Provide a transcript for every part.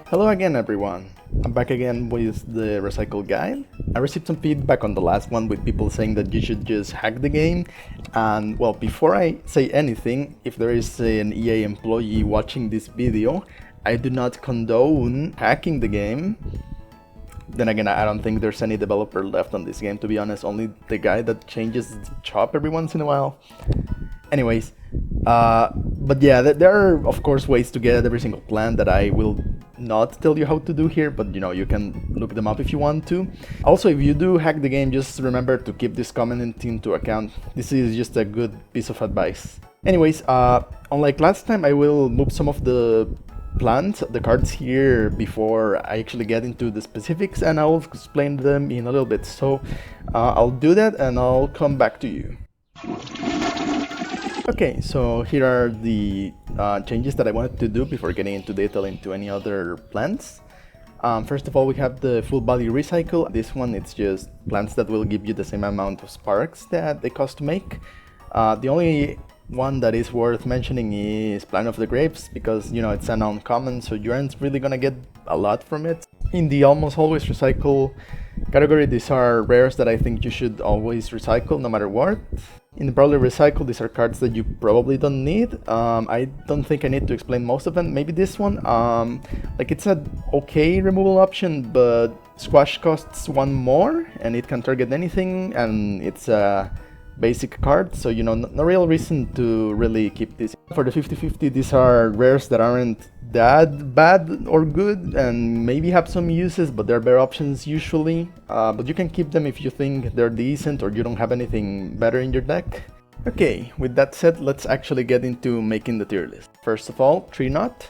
Hello again everyone, I'm back again with the recycle guide. I received some feedback on the last one with people saying that you should just hack the game, and well, before I say anything, if there is an EA employee watching this video, I do not condone hacking the game. Then again, I don't think there's any developer left on this game, to be honest, only the guy that changes the shop every once in a while. Anyways, but yeah, there are of course ways to get every single plan that I will not tell you how to do here, but you can look them up if you want to. Also, if you do hack the game, just remember to keep this comment into account. This is just a good piece of advice. Anyways, unlike last time, I will move some of the plans, the cards here, before I actually get into the specifics, and I'll explain them in a little bit. So I'll do that and I'll come back to you. Okay, so here are the changes that I wanted to do before getting into detail into any other plants. First of all, we have the full body recycle. This one, it's just plants that will give you the same amount of sparks that they cost to make. The only one that is worth mentioning is Plant of the Grapes, because it's an uncommon, so you aren't really gonna get a lot from it. In the almost always recycle category, these are rares that I think you should always recycle no matter what. In the probably recycle, these are cards that you probably don't need. I don't think I need to explain most of them. Maybe this one, like it's an okay removal option, but Squash costs one more and it can target anything, and it's a basic card, so no real reason to really keep this. For the 50-50, these are rares that aren't that bad or good and maybe have some uses, but they're better options usually. But you can keep them if you think they're decent or you don't have anything better in your deck. Okay, with that said, let's actually get into making the tier list. First of all, Tree Knot.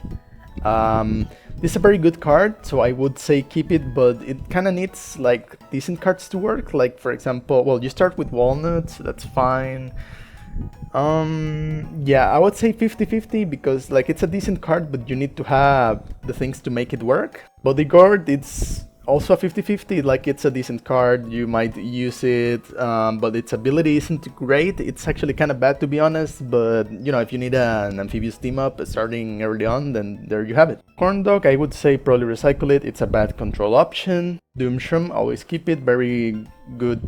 This is a very good card, so I would say keep it, but it kind of needs like decent cards to work. Like for example, well, you start with Walnuts, that's fine. Yeah, I would say 50-50 because like it's a decent card, but you need to have the things to make it work. Bodyguard, it's also a 50-50, like it's a decent card, you might use it, but its ability isn't great. It's actually kind of bad, to be honest, but if you need an amphibious team up starting early on, then there you have it. Corn Dog, I would say probably recycle it, it's a bad control option. Doomshroom, always keep it, very good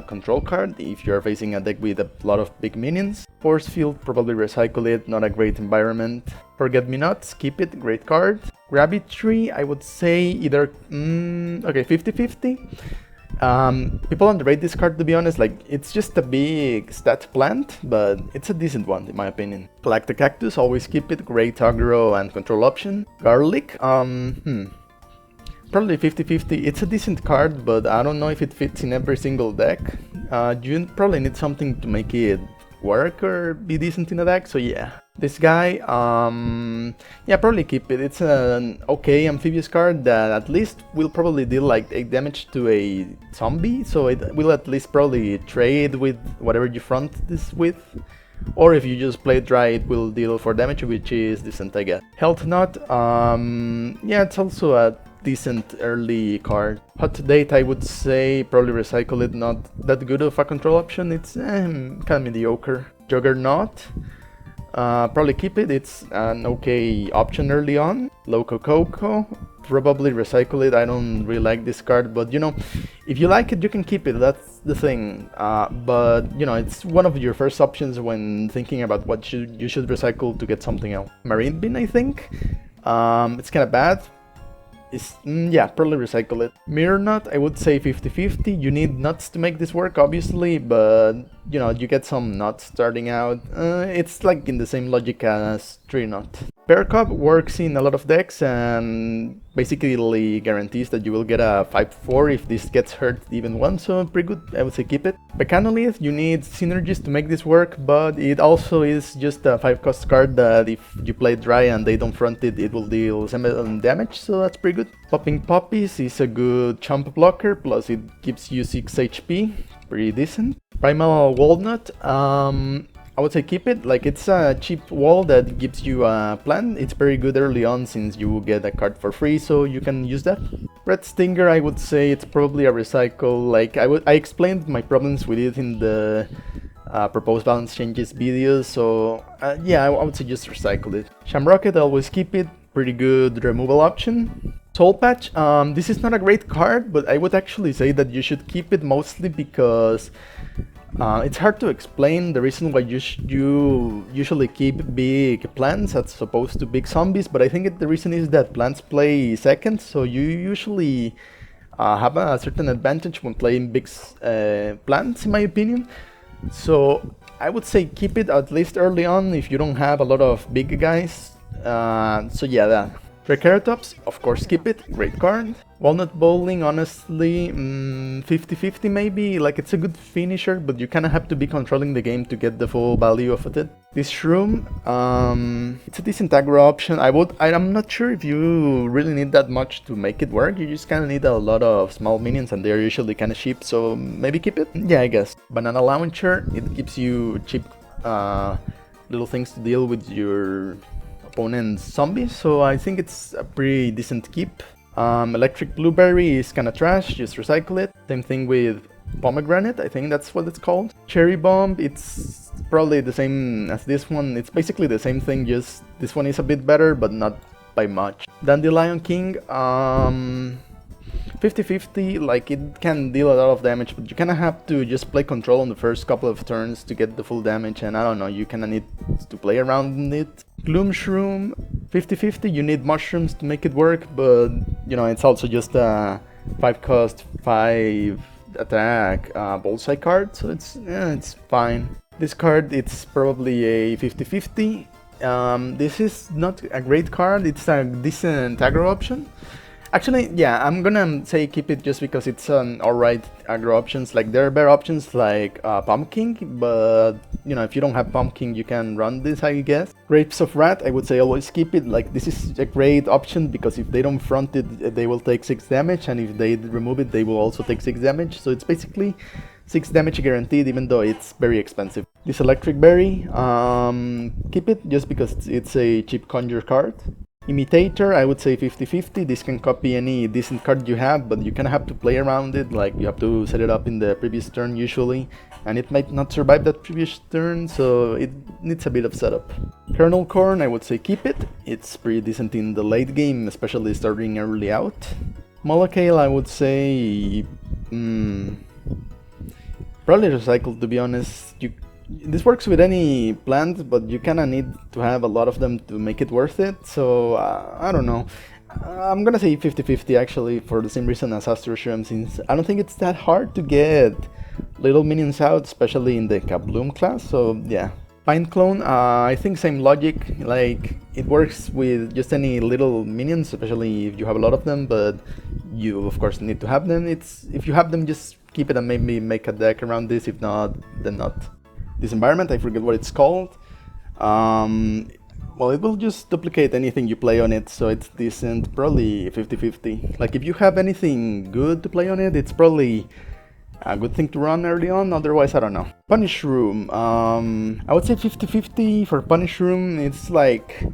control card if you're facing a deck with a lot of big minions. Force Field, probably recycle it, not a great environment. Forget Me Nots, keep it, great card. Gravity, I would say either, okay, 50-50. People underrate this card, to be honest, like it's just a big stat plant, but it's a decent one in my opinion. Like the Cactus, always keep it, great aggro and control option. Garlic, probably 50-50. It's a decent card, but I don't know if it fits in every single deck. You probably need something to make it work or be decent in a deck, so yeah. This guy, yeah, probably keep it. It's an okay amphibious card that at least will probably deal like 8 damage to a zombie, so it will at least probably trade with whatever you front this with. Or if you just play it dry, it will deal 4 damage, which is decent, I guess. Health Knot, yeah, it's also a decent early card. Hot Date, I would say probably recycle it, not that good of a control option, it's kind of mediocre. Juggernaut, probably keep it, it's an okay option early on. Loco Coco, probably recycle it, I don't really like this card, but if you like it, you can keep it, that's the thing. But it's one of your first options when thinking about what you should recycle to get something else. Marine Bin, I think, it's kind of bad. Yeah, probably recycle it. Mirror Nut, I would say 50-50. You need nuts to make this work, obviously, but you get some nuts starting out. It's like in the same logic as Tree Nut. Bear Cub works in a lot of decks and basically guarantees that you will get a 5-4 if this gets hurt even once, so pretty good, I would say keep it. Mechanolith, you need synergies to make this work, but it also is just a 5-cost card that if you play dry and they don't front it, it will deal 7 damage, so that's pretty good. Popping Poppies is a good chump blocker, plus it gives you 6 HP, pretty decent. Primal Walnut, I would say keep it, like it's a cheap wall that gives you a plan. It's very good early on since you will get a card for free, so you can use that. Red Stinger, I would say it's probably a recycle. Like I explained my problems with it in the proposed balance changes videos, so yeah, I would say just recycle it. Shamrocket, always keep it. pretty good removal option. Soul Patch, this is not a great card, but I would actually say that you should keep it mostly because it's hard to explain the reason why you usually keep big plants as opposed to big zombies, but I think the reason is that plants play second, so you usually have a certain advantage when playing big plants, in my opinion. So I would say keep it at least early on if you don't have a lot of big guys. So yeah, that. Triceratops, of course keep it, great card. Walnut Bowling, honestly, 50-50 maybe, like it's a good finisher, but you kinda have to be controlling the game to get the full value of it. This Shroom, it's a decent aggro option. I'm not sure if you really need that much to make it work, you just kinda need a lot of small minions and they're usually kinda cheap, so maybe keep it? Yeah, I guess. Banana Launcher, it gives you cheap little things to deal with your opponent's zombies, so I think it's a pretty decent keep. Electric Blueberry is kinda trash, just recycle it. Same thing with Pomegranate, I think that's what it's called. Cherry Bomb, it's probably the same as this one, it's basically the same thing, just this one is a bit better, but not by much. Dandelion King, 50-50, like it can deal a lot of damage, but you kinda have to just play control on the first couple of turns to get the full damage, and I don't know, you kinda need to play around it. Gloom Shroom, 50-50, you need mushrooms to make it work, but you know, it's also just a 5 cost, 5 attack bullseye card, so it's fine. This card, it's probably a 50-50. This is not a great card, it's a decent aggro option. Actually, yeah, I'm gonna say keep it just because it's an alright aggro options. Like there are better options like Pumpkin, but you know, if you don't have Pumpkin, you can run this, I guess. Grapes of Wrath, I would say always keep it. Like this is a great option because if they don't front it, they will take 6 damage, and if they remove it, they will also take 6 damage. So it's basically 6 damage guaranteed, even though it's very expensive. This Electric Berry, keep it just because it's a cheap conjure card. Imitator, I would say 50-50. This can copy any decent card you have, but you kind of have to play around it. Like you have to set it up in the previous turn usually, and it might not survive that previous turn, so it needs a bit of setup. Kernel Corn, I would say keep it. It's pretty decent in the late game, especially starting early out. Molocale, I would say probably recycle, to be honest. This works with any plant, but you kinda need to have a lot of them to make it worth it, so I don't know. I'm gonna say 50-50 actually, for the same reason as Astro Shroom, since I don't think it's that hard to get little minions out, especially in the Kabloom class, so yeah. Pine Clone, I think same logic, like it works with just any little minions, especially if you have a lot of them, but you of course need to have them. If you have them, just keep it and maybe make a deck around this, if not, then not. This environment, I forget what it's called. Well, it will just duplicate anything you play on it, so it's decent, probably 50-50. Like if you have anything good to play on it, it's probably a good thing to run early on, otherwise I don't know. Punish Room, I would say 50-50 for Punish Room. It's like,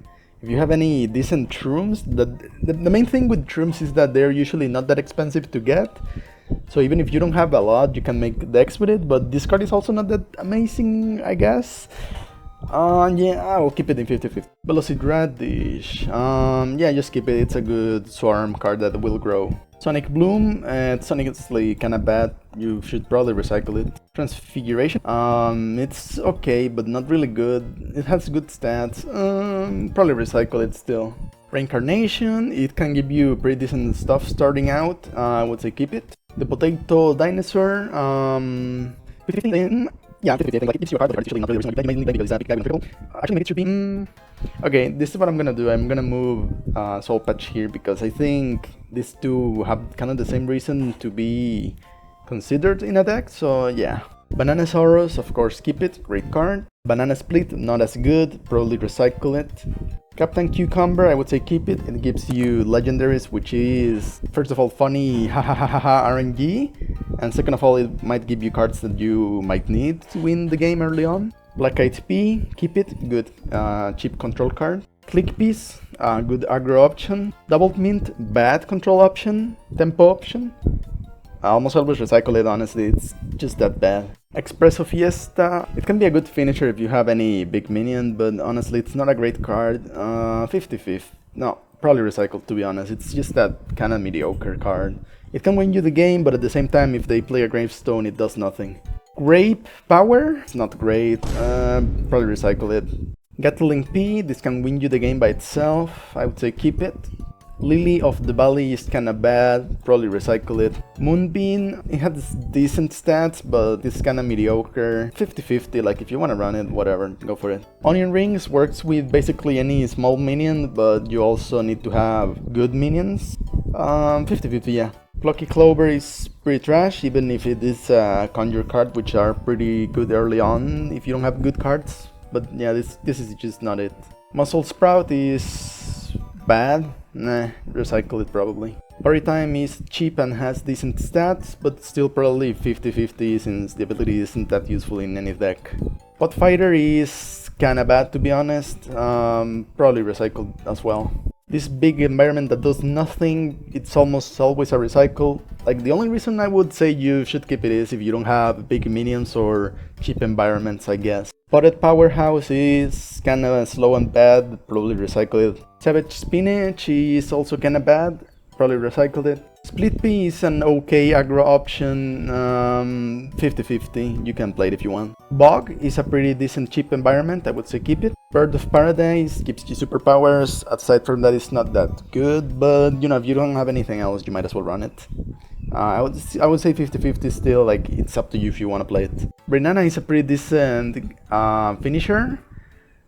if you have any decent shrooms, the main thing with shrooms is that they're usually not that expensive to get. So even if you don't have a lot, you can make decks with it, but this card is also not that amazing, I guess. Yeah, I will keep it in 50-50. Velociradish, yeah, just keep it, it's a good swarm card that will grow. Sonic Bloom, it's honestly kinda bad, you should probably recycle it. Transfiguration, it's okay, but not really good. It has good stats, probably recycle it still. Reincarnation, it can give you pretty decent stuff starting out, I would say keep it. The Potato Dinosaur, 50, yeah, 50, like it gives you a card, but actually not really original, mainly because it's a big guy with critical. Actually, maybe it should be, okay, this is what I'm gonna do. I'm gonna move Soul Patch here because I think these two have kind of the same reason to be considered in a deck, so yeah. Bananasaurus, of course, keep it, great card. Banana Split, not as good, probably recycle it. Captain Cucumber, I would say keep it. It gives you legendaries, which is, first of all, funny ha RNG, and second of all, it might give you cards that you might need to win the game early on. Black Eyed Pea, keep it, good cheap control card. Click Piece, good aggro option. Double Mint, bad control option. Tempo option. I almost always recycle it, honestly, it's just that bad. Espresso Fiesta, it can be a good finisher if you have any big minion, but honestly it's not a great card. 50-50, no, probably recycled, to be honest. It's just that kind of mediocre card. It can win you the game, but at the same time, if they play a Gravestone, it does nothing. Grape Power, it's not great, probably recycle it. Gatling P, this can win you the game by itself, I would say keep it. Lily of the Valley is kinda bad, probably recycle it. Moonbeam, it has decent stats, but it's kinda mediocre. 50-50, like if you wanna run it, whatever, go for it. Onion Rings works with basically any small minion, but you also need to have good minions. 50-50, yeah. Plucky Clover is pretty trash, even if it is a conjure card, which are pretty good early on if you don't have good cards. But yeah, this is just not it. Muscle Sprout is bad. Nah, recycle it probably. Parry Time is cheap and has decent stats, but still probably 50-50 since the ability isn't that useful in any deck. Pot Fighter is kinda bad, to be honest, probably recycled as well. This big environment that does nothing, it's almost always a recycle. Like, the only reason I would say you should keep it is if you don't have big minions or cheap environments, I guess. Potted Powerhouse is kinda slow and bad, probably recycle it. Savage Spinach is also kinda bad, probably recycle it. Split Pea is an okay aggro option, 50-50, you can play it if you want. Bog is a pretty decent cheap environment, I would say keep it. Bird of Paradise gives you superpowers, aside from that it's not that good, but you know, if you don't have anything else, you might as well run it. I would say 50-50 still, like it's up to you if you want to play it. Brinana is a pretty decent finisher,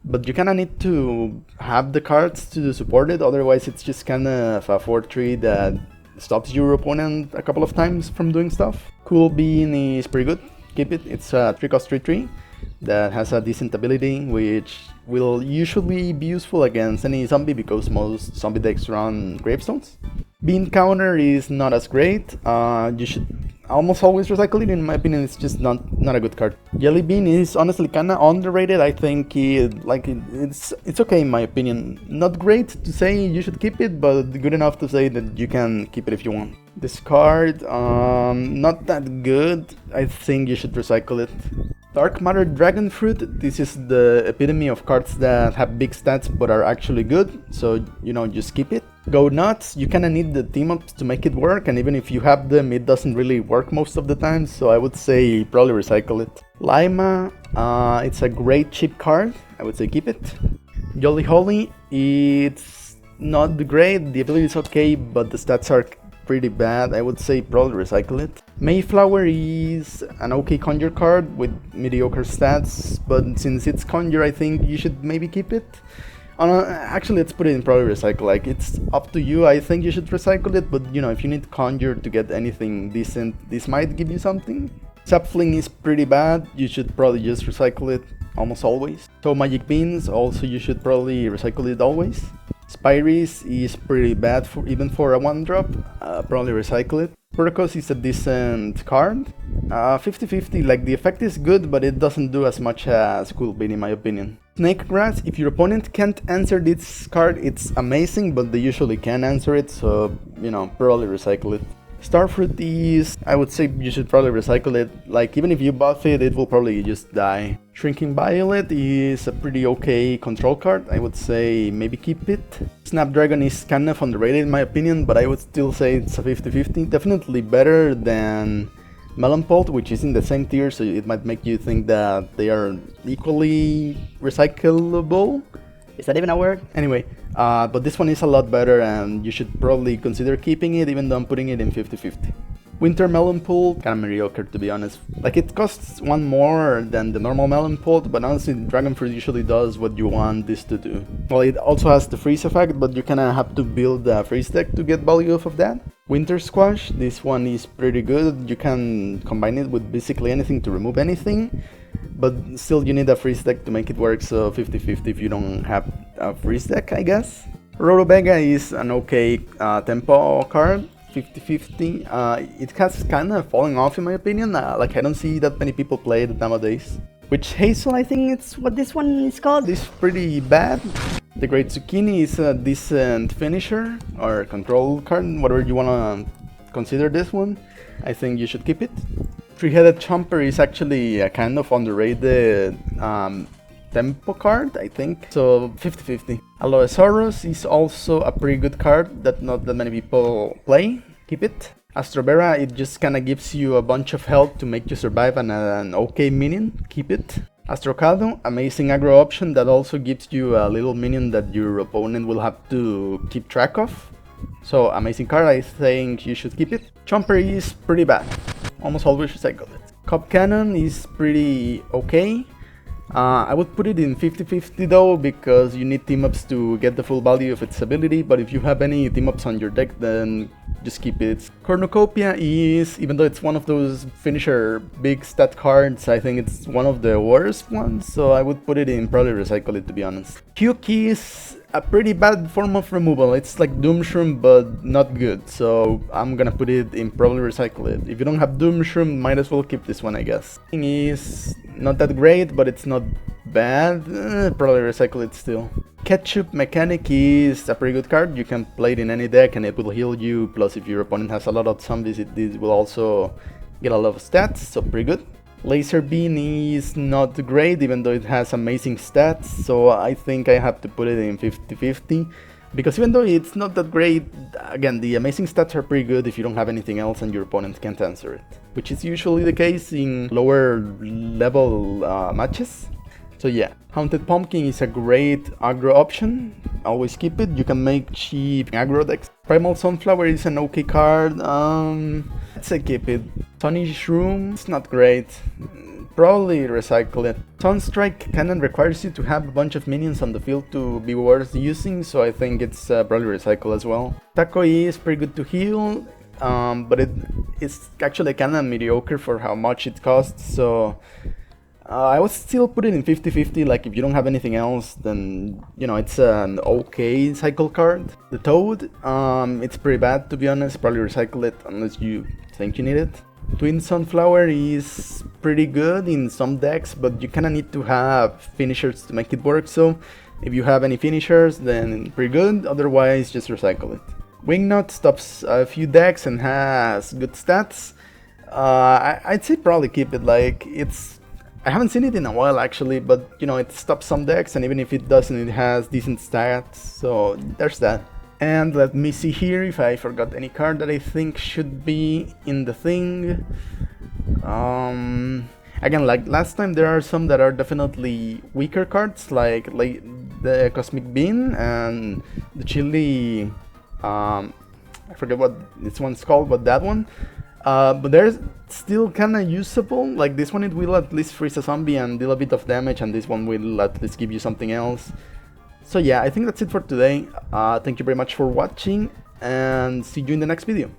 but you kinda need to have the cards to support it, otherwise it's just kinda a 4-3 that stops your opponent a couple of times from doing stuff. Cool Bean is pretty good, keep it, it's a 3-cost 3-3 that has a decent ability, which will usually be useful against any zombie because most zombie decks run gravestones. Bean Counter is not as great, you should almost always recycle it, in my opinion it's just not a good card. Jelly Bean is honestly kinda underrated, I think it's okay in my opinion. Not great to say you should keep it, but good enough to say that you can keep it if you want. This card, not that good, I think you should recycle it. Dark Matter Dragon Fruit, this is the epitome of cards that have big stats but are actually good, so you know, just keep it. Go Nuts, you kinda need the team-ups to make it work, and even if you have them, it doesn't really work most of the time, so I would say probably recycle it. Lima, it's a great cheap card, I would say keep it. Jolly Holly, it's not great, the ability is okay, but the stats are pretty bad, I would say probably recycle it. Mayflower is an okay conjure card with mediocre stats, but since it's conjure I think you should maybe keep it. Actually, let's put it in probably recycle, like it's up to you, I think you should recycle it, but you know, if you need conjure to get anything decent, this might give you something. Sapfling is pretty bad, you should probably just recycle it almost always. So Magic Beans, also you should probably recycle it always. Spyris is pretty bad even for a 1-drop, probably recycle it. Purkos is a decent card, 50-50, like the effect is good, but it doesn't do as much as Cool Bean in my opinion. Snake Grass, if your opponent can't answer this card, it's amazing, but they usually can answer it, so you know, probably recycle it. Starfruit is, I would say you should probably recycle it, like even if you buff it, it will probably just die. Shrinking Violet is a pretty okay control card, I would say maybe keep it. Snapdragon is kind of underrated in my opinion, but I would still say it's a 50-50, definitely better than Melonpult, which is in the same tier, so it might make you think that they are equally recyclable. Is that even a word? Anyway, but this one is a lot better and you should probably consider keeping it, even though I'm putting it in 50-50. Winter Melonpult, kinda mediocre to be honest. Like it costs 1 more than the normal Melonpult, but honestly Dragon Fruit usually does what you want this to do. Well, it also has the freeze effect, but you kinda have to build a freeze deck to get value off of that. Winter Squash, this one is pretty good, you can combine it with basically anything to remove anything, but still you need a freeze deck to make it work, so 50-50 if you don't have a freeze deck, I guess. Rotobega is an okay tempo card, 50-50. It has kind of fallen off in my opinion, like I don't see that many people play it nowadays. Witch Hazel, I think it's what this one is called, is pretty bad. The Great Zucchini is a decent finisher, or control card, whatever you wanna consider this one. I think you should keep it. Three-Headed Chomper is actually a kind of underrated tempo card, I think. So 50-50. Aloesaurus is also a pretty good card that not that many people play. Keep it. Astrovera, it just kinda gives you a bunch of health to make you survive and an okay minion. Keep it. Astrocado, amazing aggro option that also gives you a little minion that your opponent will have to keep track of. So amazing card, I think you should keep it. Chomper is pretty bad. Almost always recycle it. Cop Cannon is pretty okay. I would put it in 50-50 though, because you need team-ups to get the full value of its ability, but if you have any team-ups on your deck, then just keep it. Cornucopia is, even though it's one of those finisher big stat cards, I think it's one of the worst ones, so I would put it in probably recycle it, to be honest. Q-Key is a pretty bad form of removal. It's like Doomshroom but not good, so I'm gonna put it in probably recycle it. If you don't have Doomshroom, might as well keep this one, I guess. Thing is not that great, but it's not bad. Probably recycle it still. Ketchup Mechanic is a pretty good card. You can play it in any deck and it will heal you, plus if your opponent has a lot of zombies, this will also get a lot of stats, so pretty good. Laser Beam is not great, even though it has amazing stats, so I think I have to put it in 50-50. Because even though it's not that great, again, the amazing stats are pretty good if you don't have anything else and your opponent can't answer it. Which is usually the case in lower level matches. So yeah, Haunted Pumpkin is a great aggro option. Always keep it. You can make cheap aggro decks. Primal Sunflower is an okay card. Let's say keep it. Sunny Shroom, it's not great. Probably recycle it. Sunstrike Cannon requires you to have a bunch of minions on the field to be worth using, so I think it's probably recycle as well. Taco is pretty good to heal, but it's actually kinda mediocre for how much it costs, so I would still put it in 50-50, like if you don't have anything else, then, you know, it's an okay cycle card. The Toad, it's pretty bad, to be honest. Probably recycle it unless you think you need it. Twin Sunflower is pretty good in some decks, but you kinda need to have finishers to make it work, so if you have any finishers, then pretty good, otherwise just recycle it. Wingnut stops a few decks and has good stats. I'd say probably keep it, like, I haven't seen it in a while actually, but you know, it stops some decks, and even if it doesn't, it has decent stats, so there's that. And let me see here if I forgot any card that I think should be in the thing. Again, like last time, there are some that are definitely weaker cards, like the Cosmic Bean and the Chili, I forget what this one's called, but that one. But they're still kinda usable. Like this one, it will at least freeze a zombie and deal a bit of damage, and this one will at least give you something else. So yeah, I think that's it for today. Thank you very much for watching, and see you in the next video.